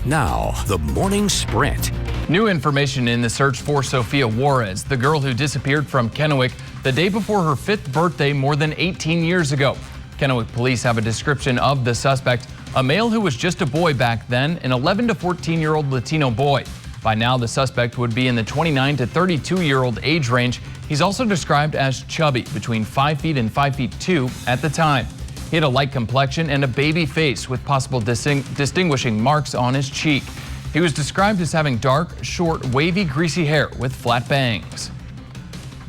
Now, the morning sprint. New information in the search for Sophia Juarez, the girl who disappeared from Kennewick the day before her 5th birthday more than 18 years ago. Kennewick police have a description of the suspect, a male who was just a boy back then, an 11 to 14-year-old Latino boy. By now, the suspect would be in the 29 to 32-year-old age range. He's also described as chubby, between 5 feet and 5 feet 2 at the time. He had a light complexion and a baby face with possible distinguishing marks on his cheek. He was described as having dark, short, wavy, greasy hair with flat bangs.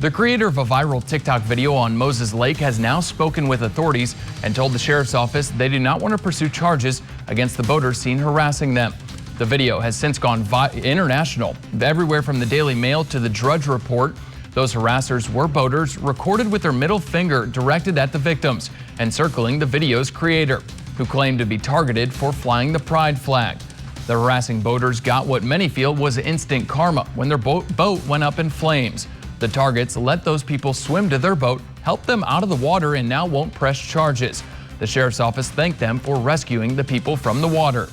The creator of a viral TikTok video on Moses Lake has now spoken with authorities and told the sheriff's office they do not want to pursue charges against the boaters seen harassing them. The video has since gone international, everywhere from the Daily Mail to the Drudge Report. Those harassers were boaters recorded with their middle finger directed at the victims and circling the video's creator, who claimed to be targeted for flying the pride flag. The harassing boaters got what many feel was instant karma when their boat went up in flames. The targets let those people swim to their boat, helped them out of the water, and now won't press charges. The sheriff's office thanked them for rescuing the people from the water.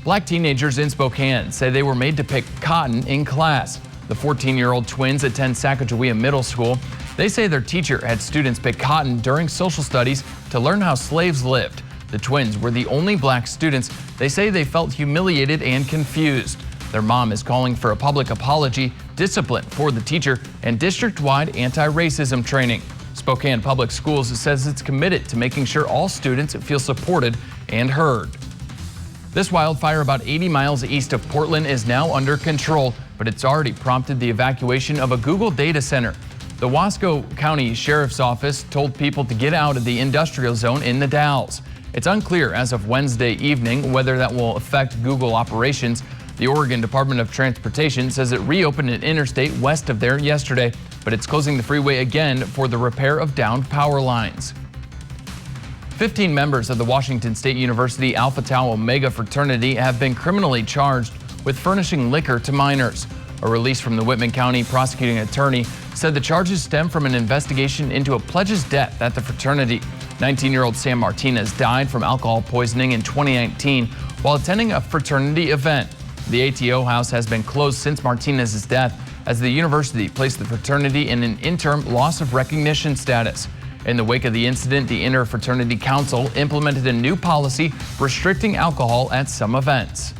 Black teenagers in Spokane say they were made to pick cotton in class. The 14-year-old twins attend Sacagawea Middle School. They say their teacher had students pick cotton during social studies to learn how slaves lived. The twins were the only black students. They say they felt humiliated and confused. Their mom is calling for a public apology, discipline for the teacher, and district-wide anti-racism training. Spokane Public Schools says it's committed to making sure all students feel supported and heard. This wildfire about 80 miles east of Portland is now under control, but it's already prompted the evacuation of a Google data center. The Wasco County Sheriff's Office told people to get out of the industrial zone in the Dalles. It's unclear as of Wednesday evening whether that will affect Google operations. The Oregon Department of Transportation says it reopened an interstate west of there yesterday, but it's closing the freeway again for the repair of downed power lines. 15 members of the Washington State University Alpha Tau Omega fraternity have been criminally charged with furnishing liquor to minors. A release from the Whitman County prosecuting attorney said the charges stem from an investigation into a pledge's death at the fraternity. 19-year-old Sam Martinez died from alcohol poisoning in 2019 while attending a fraternity event. The ATO house has been closed since Martinez's death as the university placed the fraternity in an interim loss of recognition status. In the wake of the incident, the Interfraternity Council implemented a new policy restricting alcohol at some events.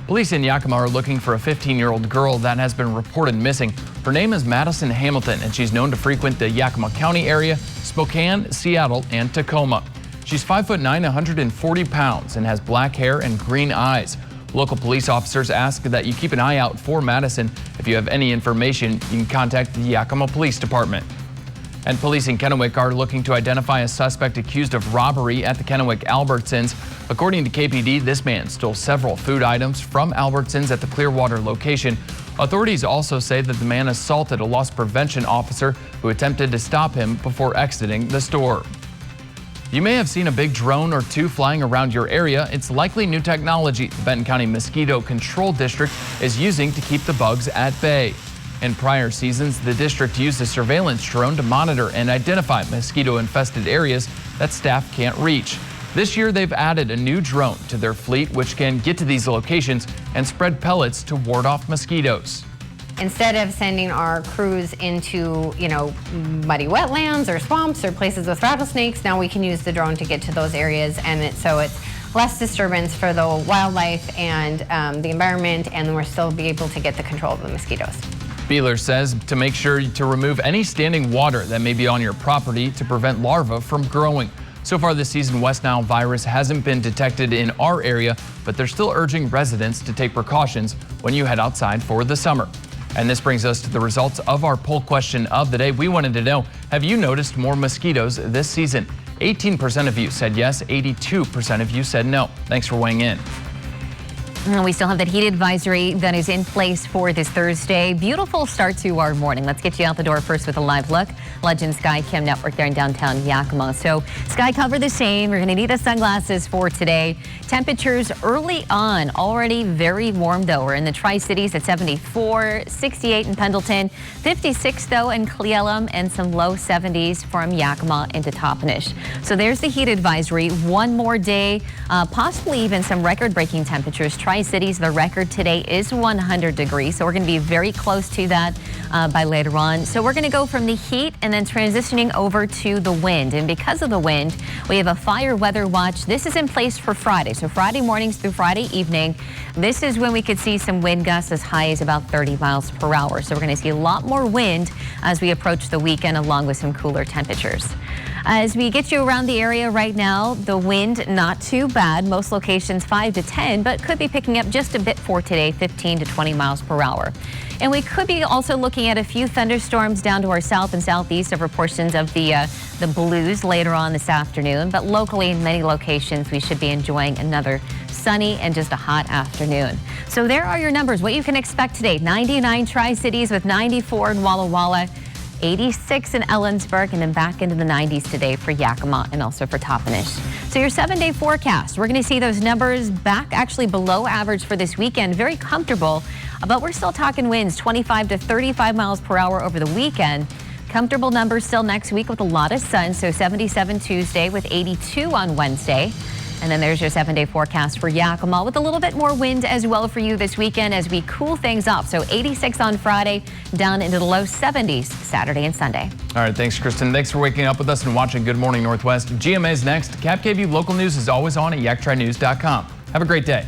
Police in Yakima are looking for a 15-year-old girl that has been reported missing. Her name is Madison Hamilton, and she's known to frequent the Yakima County area, Spokane, Seattle, and Tacoma. She's 5'9", 140 pounds, and has black hair and green eyes. Local police officers ask that you keep an eye out for Madison. If you have any information, you can contact the Yakima Police Department. And police in Kennewick are looking to identify a suspect accused of robbery at the Kennewick Albertsons. According to KPD, this man stole several food items from Albertsons at the Clearwater location. Authorities also say that the man assaulted a loss prevention officer who attempted to stop him before exiting the store. You may have seen a big drone or two flying around your area. It's likely new technology the Benton County Mosquito Control District is using to keep the bugs at bay. In prior seasons, the district used a surveillance drone to monitor and identify mosquito-infested areas that staff can't reach. This year, they've added a new drone to their fleet, which can get to these locations and spread pellets to ward off mosquitoes. Instead of sending our crews into, muddy wetlands or swamps or places with rattlesnakes, now we can use the drone to get to those areas, and so it's less disturbance for the wildlife and the environment, and we'll still be able to get the control of the mosquitoes. Beeler says to make sure to remove any standing water that may be on your property to prevent larvae from growing. So far this season, West Nile virus hasn't been detected in our area, but they're still urging residents to take precautions when you head outside for the summer. And this brings us to the results of our poll question of the day. We wanted to know, have you noticed more mosquitoes this season? 18% of you said yes, 82% of you said no. Thanks for weighing in. And we still have that heat advisory that is in place for this Thursday. Beautiful start to our morning. Let's get you out the door first with a live look. Legend Sky Cam Network there in downtown Yakima. So sky cover the same. You're going to need the sunglasses for today. Temperatures early on already very warm though. We're in the Tri-Cities at 74, 68 in Pendleton, 56 though in Cle Elum, and some low 70s from Yakima into Toppenish. So there's the heat advisory. One more day, possibly even some record-breaking temperatures. Tri-Cities, the record today is 100 degrees, so we're going to be very close to that by later on. So we're going to go from the heat and then transitioning over to the wind. And because of the wind, we have a fire weather watch. This is in place for Friday. So Friday mornings through Friday evening, this is when we could see some wind gusts as high as about 30 miles per hour. So we're going to see a lot more wind as we approach the weekend, along with some cooler temperatures. As we get you around the area right now, the wind not too bad. Most locations 5 to 10, but could be picking up just a bit for today, 15 to 20 miles per hour. And we could be also looking at a few thunderstorms down to our south and southeast over portions of the Blues later on this afternoon. But locally, in many locations, we should be enjoying another sunny and just a hot afternoon. So there are your numbers, what you can expect today. 99 Tri-Cities with 94 in Walla Walla, 86 in Ellensburg, and then back into the 90s today for Yakima and also for Toppenish. So your 7-day forecast, we're going to see those numbers back actually below average for this weekend. Very comfortable, but we're still talking winds 25 to 35 miles per hour over the weekend. Comfortable numbers still next week with a lot of sun. So 77 Tuesday with 82 on Wednesday. And then there's your 7-day forecast for Yakima with a little bit more wind as well for you this weekend as we cool things off. So 86 on Friday, down into the low 70s Saturday and Sunday. All right, thanks, Kristin. Thanks for waking up with us and watching Good Morning Northwest. GMA's next. Cap KVU local news is always on at yaktrinews.com. Have a great day.